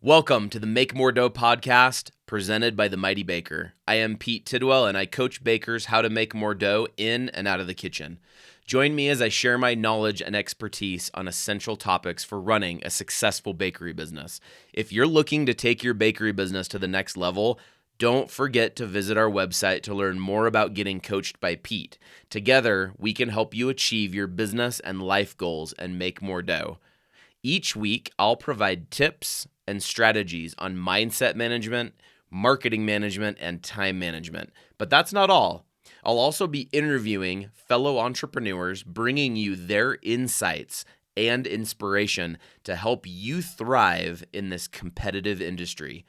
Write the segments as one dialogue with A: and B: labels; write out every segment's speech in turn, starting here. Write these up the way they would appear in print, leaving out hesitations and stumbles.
A: Welcome to the Make More Dough podcast presented by the Mighty Baker. I am Pete Tidwell and I coach bakers how to make more dough in and out of the kitchen. Join me as I share my knowledge and expertise on essential topics for running a successful bakery business. If you're looking to take your bakery business to the next level, don't forget to visit our website to learn more about getting coached by Pete. Together, we can help you achieve your business and life goals and make more dough. Each week, I'll provide tips and strategies on mindset management, marketing management, and time management. But that's not all. I'll also be interviewing fellow entrepreneurs, bringing you their insights and inspiration to help you thrive in this competitive industry.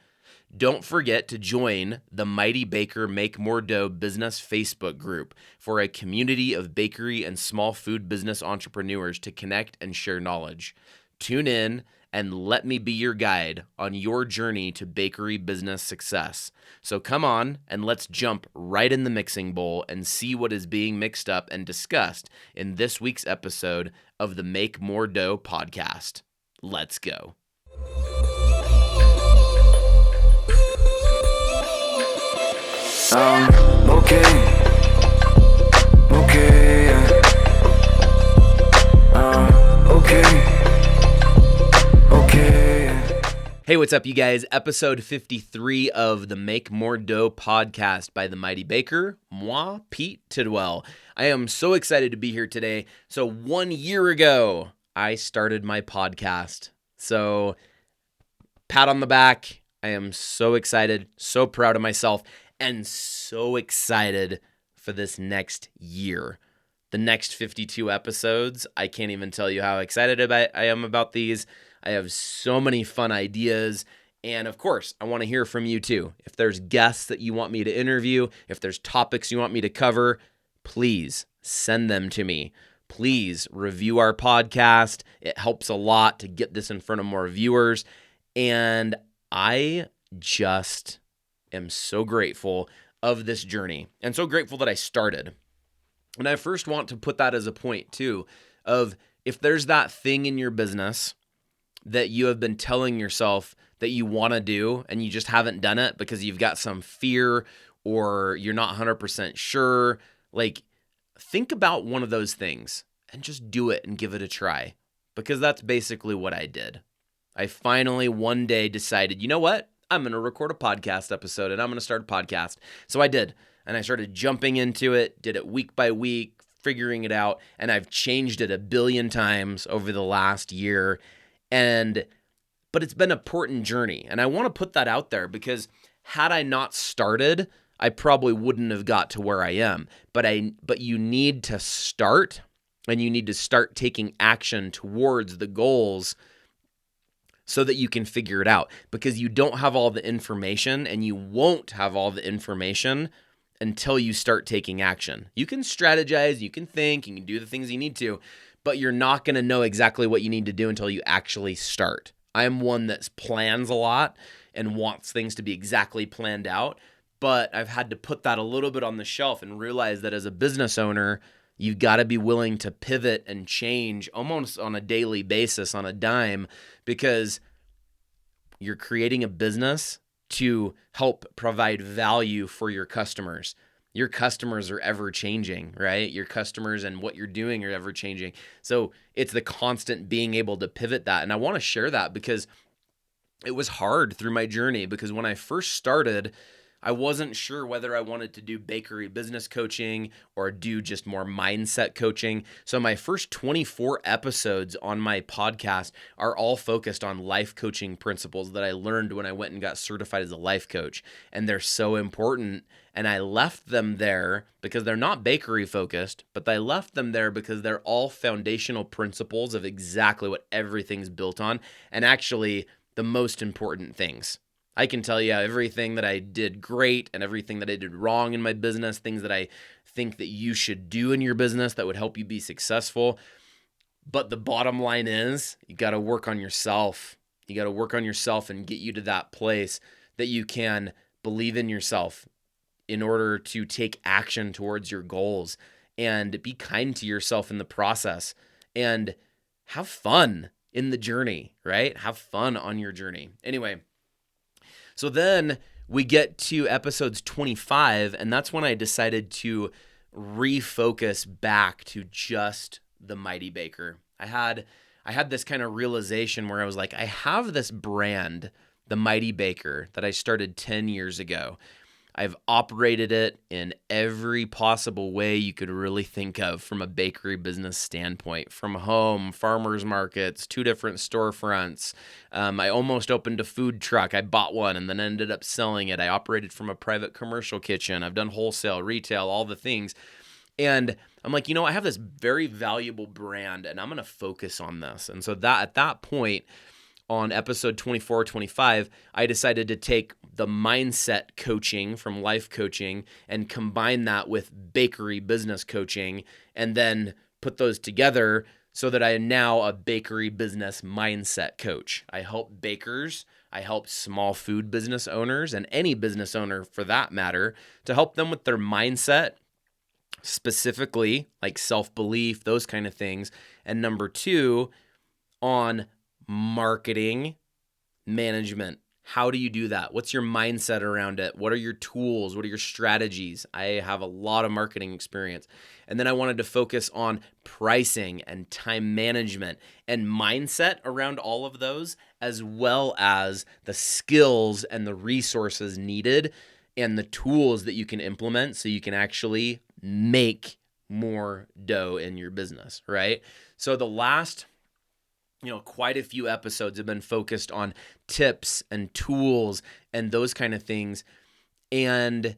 A: Don't forget to join the Mighty Baker Make More Dough business Facebook group for a community of bakery and small food business entrepreneurs to connect and share knowledge. Tune in and let me be your guide on your journey to bakery business success. So come on and let's jump right in the mixing bowl and see what is being mixed up and discussed in this week's episode of the Make More Dough podcast. Let's go. Hey, what's up, you guys? Episode 53 of the Make More Dough podcast by the Mighty Baker, moi, Pete Tidwell. I am so excited to be here today. So 1 year ago, I started my podcast. So pat on the back. I am so excited, so proud of myself, and so excited for this next year. The next 52 episodes, I can't even tell you how excited I am about these. I have so many fun ideas, and of course, I want to hear from you too. If there's guests that you want me to interview, if there's topics you want me to cover, please send them to me. Please review our podcast. It helps a lot to get this in front of more viewers, and I just am so grateful of this journey, and so grateful that I started. And I first want to put that as a point too, of if there's that thing in your business that you have been telling yourself that you want to do and you just haven't done it because you've got some fear or you're not 100% sure, like think about one of those things and just do it and give it a try, because that's basically what I did. I finally one day decided, you know what? I'm going to record a podcast episode and I'm going to start a podcast. So I did. And I started jumping into it, did it week by week, figuring it out. And I've changed it 1 billion times over the last year. But it's been an important journey. And I want to put that out there because had I not started, I probably wouldn't have got to where I am. But you need to start, and you need to start taking action towards the goals so that you can figure it out, because you don't have all the information, and you won't have all the information until you start taking action. You can strategize, you can think, you can do the things you need to, but you're not going to know exactly what you need to do until you actually start. I'm one that plans a lot and wants things to be exactly planned out, but I've had to put that a little bit on the shelf and realize that as a business owner, you've got to be willing to pivot and change almost on a daily basis, on a dime, because you're creating a business to help provide value for your customers. Your customers are ever changing, right? Your customers and what you're doing are ever changing. So it's the constant being able to pivot that. And I want to share that because it was hard through my journey, because when I first started, I wasn't sure whether I wanted to do bakery business coaching or do just more mindset coaching. So my first 24 episodes on my podcast are all focused on life coaching principles that I learned when I went and got certified as a life coach. And they're so important. And I left them there because they're not bakery focused, but I left them there because they're all foundational principles of exactly what everything's built on, and actually the most important things. I can tell you everything that I did great and everything that I did wrong in my business, things that I think that you should do in your business that would help you be successful. But the bottom line is you got to work on yourself. You got to work on yourself and get you to that place that you can believe in yourself in order to take action towards your goals, and be kind to yourself in the process and have fun in the journey, right? Have fun on your journey. Anyway, so then we get to episodes 25, and that's when I decided to refocus back to just the Mighty Baker. I had this kind of realization where I was like, I have this brand, the Mighty Baker, that I started 10 years ago. I've operated it in every possible way you could really think of from a bakery business standpoint, from home, farmers markets, 2 different storefronts. I almost opened a food truck. I bought one and then ended up selling it. I operated from a private commercial kitchen. I've done wholesale, retail, all the things. And I'm like, I have this very valuable brand and I'm going to focus on this. And so that at that point, on episode 24, 25, I decided to take the mindset coaching from life coaching and combine that with bakery business coaching and then put those together so that I am now a bakery business mindset coach. I help bakers, I help small food business owners, and any business owner for that matter, to help them with their mindset, specifically like self-belief, those kind of things. And number 2, on marketing management. How do you do that? What's your mindset around it? What are your tools? What are your strategies? I have a lot of marketing experience. And then I wanted to focus on pricing and time management and mindset around all of those, as well as the skills and the resources needed and the tools that you can implement so you can actually make more dough in your business, right? So the last quite a few episodes have been focused on tips and tools and those kind of things. And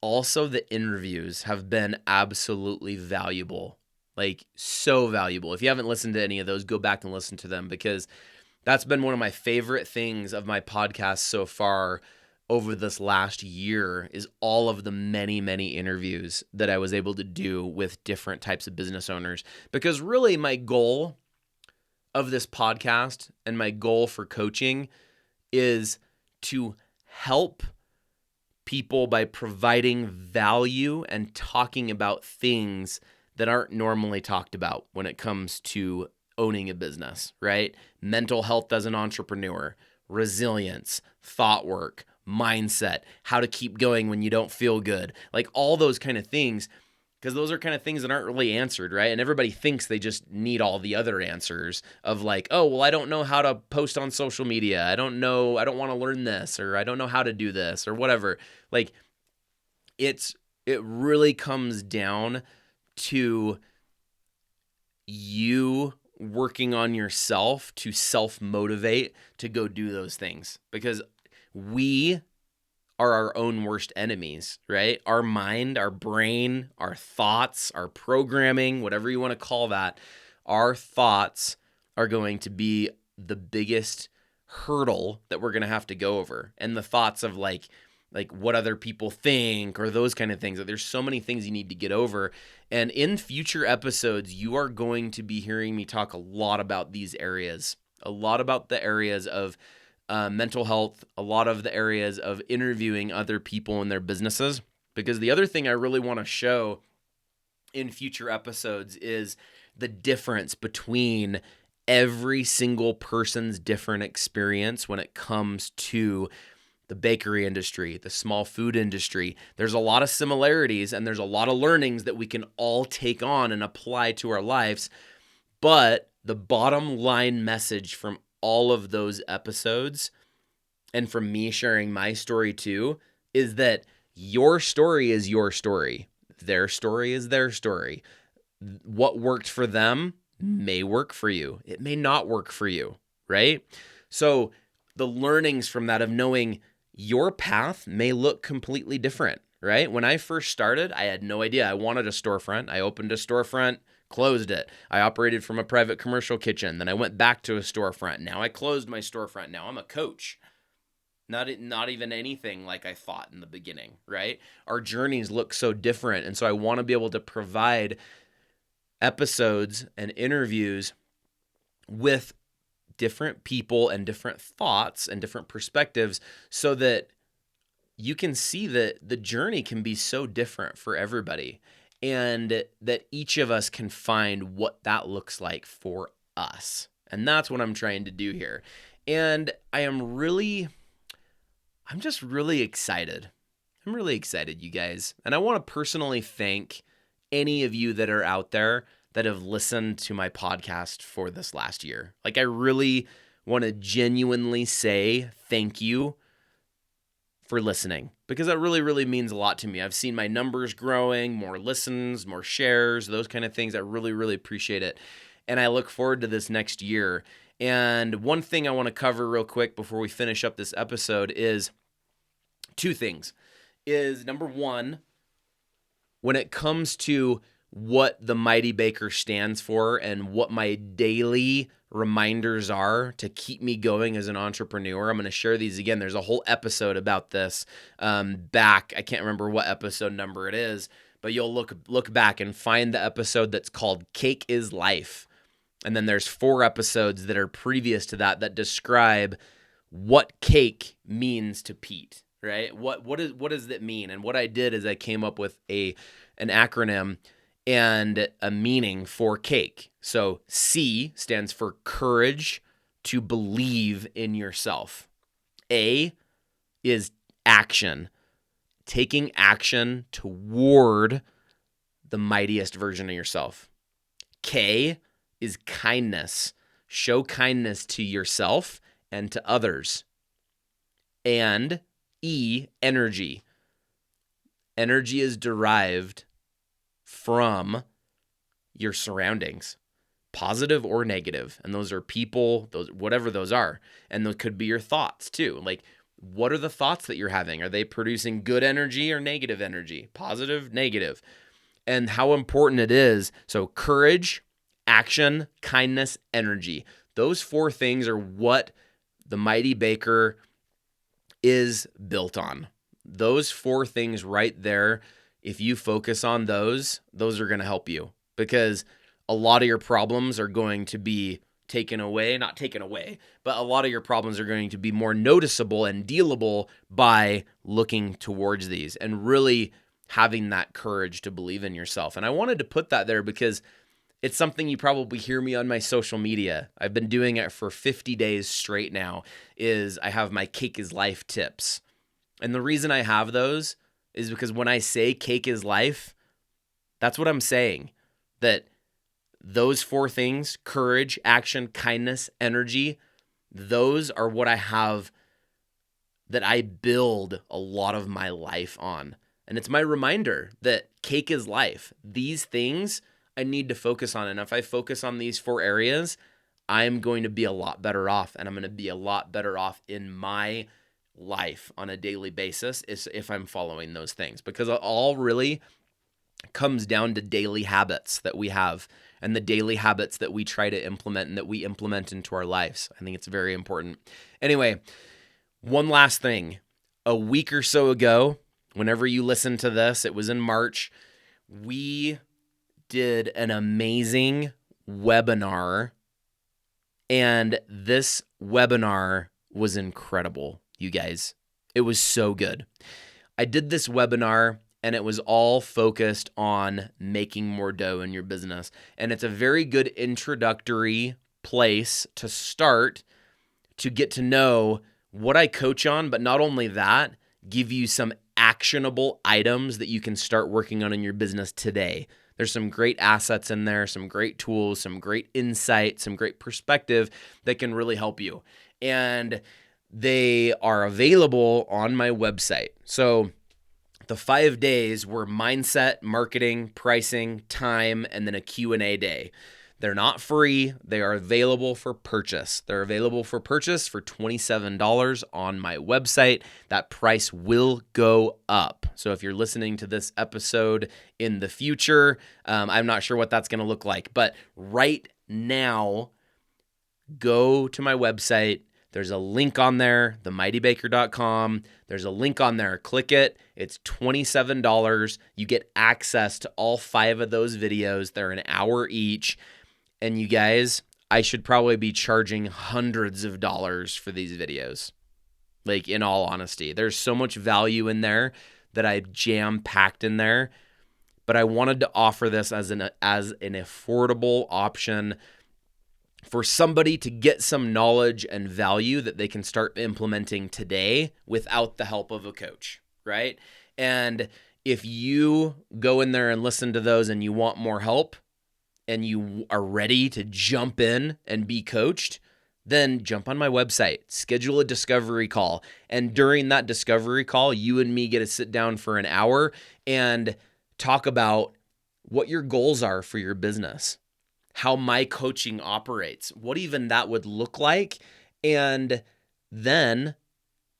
A: also the interviews have been absolutely valuable, like so valuable. If you haven't listened to any of those, go back and listen to them, because that's been one of my favorite things of my podcast so far over this last year, is all of the many, many interviews that I was able to do with different types of business owners. Because really my goal of this podcast and my goal for coaching is to help people by providing value and talking about things that aren't normally talked about when it comes to owning a business, right? Mental health as an entrepreneur, resilience, thought work, mindset, how to keep going when you don't feel good, like all those kind of things. Because those are kind of things that aren't really answered, right? And everybody thinks they just need all the other answers of like, oh, well, I don't know how to post on social media. I don't want to learn this, or I don't know how to do this, or whatever. Like, it really comes down to you working on yourself to self-motivate to go do those things. Because we are our own worst enemies, right? Our mind, our brain, our thoughts, our programming, whatever you want to call that, our thoughts are going to be the biggest hurdle that we're going to have to go over. And the thoughts of like what other people think, or those kind of things. There's so many things you need to get over. And in future episodes, you are going to be hearing me talk a lot about these areas, a lot about the areas of mental health, a lot of the areas of interviewing other people in their businesses. Because the other thing I really want to show in future episodes is the difference between every single person's different experience when it comes to the bakery industry, the small food industry. There's a lot of similarities and there's a lot of learnings that we can all take on and apply to our lives. But the bottom line message from all of those episodes, and from me sharing my story too, is that your story is your story. Their story is their story. What worked for them may work for you. It may not work for you, right? So the learnings from that of knowing your path may look completely different, right? When I first started, I had no idea. I wanted a storefront. I opened a storefront, closed it. I operated from a private commercial kitchen. Then I went back to a storefront. Now I closed my storefront. Now I'm a coach. Not even anything like I thought in the beginning, right? Our journeys look so different. And so I want to be able to provide episodes and interviews with different people and different thoughts and different perspectives so that you can see that the journey can be so different for everybody, and that each of us can find what that looks like for us. And that's what I'm trying to do here. And I'm just really excited. I'm really excited, you guys. And I want to personally thank any of you that are out there that have listened to my podcast for this last year. Like, I really want to genuinely say thank you for listening, because that really, really means a lot to me. I've seen my numbers growing, more listens, more shares, those kind of things. I really, really appreciate it. And I look forward to this next year. And one thing I want to cover real quick before we finish up this episode is two things. Is number one, when it comes to what the Mighty Baker stands for and what my daily reminders are to keep me going as an entrepreneur, I'm going to share these again. There's a whole episode about this back. I can't remember what episode number it is, but you'll look back and find the episode that's called Cake is Life. And then there's 4 episodes that are previous to that describe what cake means to Pete, right? What does that mean? And what I did is I came up with an acronym and a meaning for cake. So C stands for courage to believe in yourself. A is action, taking action toward the mightiest version of yourself. K is kindness, show kindness to yourself and to others. And E, energy. Energy is derived from your surroundings, positive or negative. And those are people, those whatever those are. And those could be your thoughts too. Like, what are the thoughts that you're having? Are they producing good energy or negative energy? Positive, negative. And how important it is. So courage, action, kindness, energy. Those 4 things are what the Mighty Baker is built on. Those 4 things right there, if you focus on those are going to help you, because a lot of your problems are going to be not taken away, but a lot of your problems are going to be more noticeable and dealable by looking towards these and really having that courage to believe in yourself. And I wanted to put that there because it's something you probably hear me on my social media. I've been doing it for 50 days straight now, is I have my Cake is Life tips. And the reason I have those is because when I say cake is life, that's what I'm saying. That those 4 things, courage, action, kindness, energy, those are what I have, that I build a lot of my life on. And it's my reminder that cake is life. These things I need to focus on. And if I focus on these 4 areas, I'm going to be a lot better off. And I'm going to be a lot better off in my life on a daily basis if I'm following those things. Because it all really comes down to daily habits that we have and the daily habits that we try to implement and that we implement into our lives. I think it's very important. Anyway, one last thing. A week or so ago, whenever you listen to this, it was in March, we did an amazing webinar, and this webinar was incredible, you guys. It was so good. I did this webinar, and it was all focused on making more dough in your business. And it's a very good introductory place to start to get to know what I coach on, but not only that, give you some actionable items that you can start working on in your business today. There's some great assets in there, some great tools, some great insight, some great perspective that can really help you. And they are available on my website. So the 5 days were mindset, marketing, pricing, time, and then a Q&A day. They're not free. They are available for purchase. They're available for purchase for $27 on my website. That price will go up. So if you're listening to this episode in the future, I'm not sure what that's going to look like. But right now, go to my website. There's a link on there, themightybaker.com. There's a link on there. Click it. It's $27. You get access to all 5 of those videos. They're an hour each. And you guys, I should probably be charging hundreds of dollars for these videos. Like, in all honesty, there's so much value in there that I jam-packed in there. But I wanted to offer this as an affordable option for somebody to get some knowledge and value that they can start implementing today without the help of a coach, right? And if you go in there and listen to those and you want more help and you are ready to jump in and be coached, then jump on my website, schedule a discovery call. And during that discovery call, you and me get to sit down for an hour and talk about what your goals are for your business, how my coaching operates, what even that would look like, and then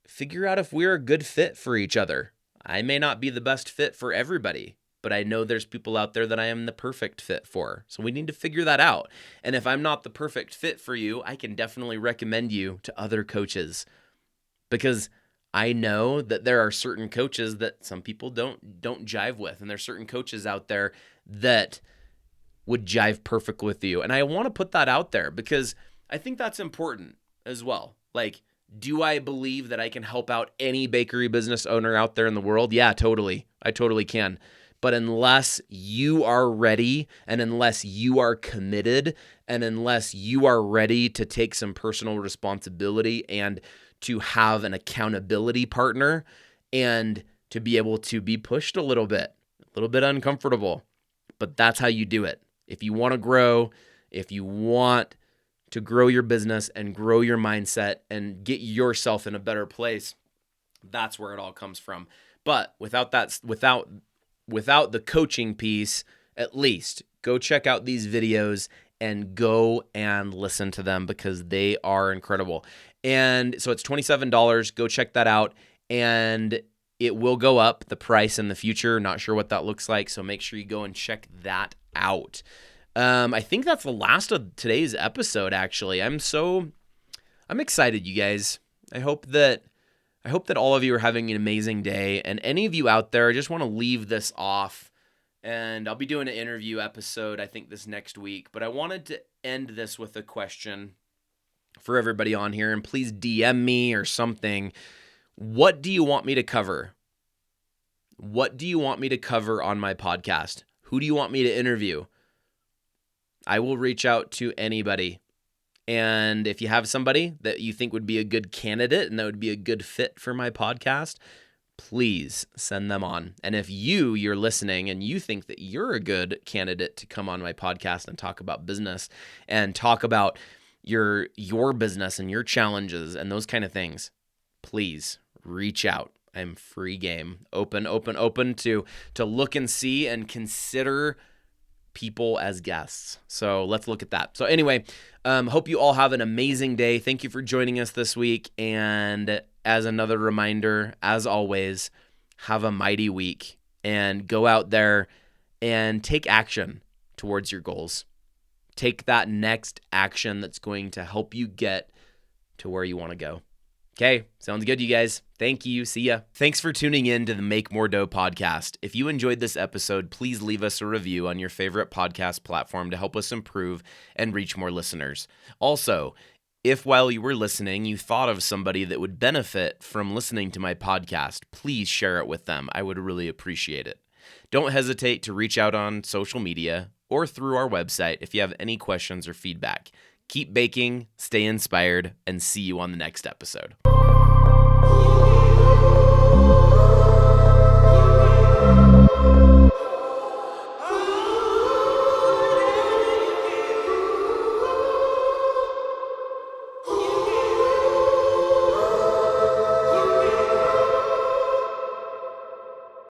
A: figure out if we're a good fit for each other. I may not be the best fit for everybody, but I know there's people out there that I am the perfect fit for. So we need to figure that out. And if I'm not the perfect fit for you, I can definitely recommend you to other coaches, because I know that there are certain coaches that some people don't jive with, and there's certain coaches out there that would jive perfect with you. And I want to put that out there because I think that's important as well. Like, do I believe that I can help out any bakery business owner out there in the world? Yeah, totally. I totally can. But unless you are ready, and unless you are committed, and unless you are ready to take some personal responsibility and to have an accountability partner and to be able to be pushed a little bit uncomfortable, but that's how you do it. If you want to grow, if you want to grow your business and grow your mindset and get yourself in a better place, that's where it all comes from. But without the coaching piece, at least go check out these videos and go and listen to them because they are incredible. And so it's $27. Go check that out. And it will go up, the price in the future. Not sure what that looks like. So make sure you go and check that out. I think that's the last of today's episode, actually. I'm excited, you guys. I hope that all of you are having an amazing day. And any of you out there, I just want to leave this off. And I'll be doing an interview episode, I think, this next week. But I wanted to end this with a question for everybody on here. And please DM me or something. What do you want me to cover? What do you want me to cover on my podcast? Who do you want me to interview? I will reach out to anybody. And if you have somebody that you think would be a good candidate and that would be a good fit for my podcast, please send them on. And if you're listening and you think that you're a good candidate to come on my podcast and talk about business and talk about your business and your challenges and those kind of things, please reach out. I'm free game, open to look and see and consider people as guests. So let's look at that. So anyway, hope you all have an amazing day. Thank you for joining us this week. And as another reminder, as always, have a mighty week and go out there and take action towards your goals. Take that next action that's going to help you get to where you want to go. Okay, sounds good, you guys. Thank you. See ya. Thanks for tuning in to the Make More Dough podcast. If you enjoyed this episode, please leave us a review on your favorite podcast platform to help us improve and reach more listeners. Also, if while you were listening, you thought of somebody that would benefit from listening to my podcast, please share it with them. I would really appreciate it. Don't hesitate to reach out on social media or through our website if you have any questions or feedback. Keep baking, stay inspired, and see you on the next episode.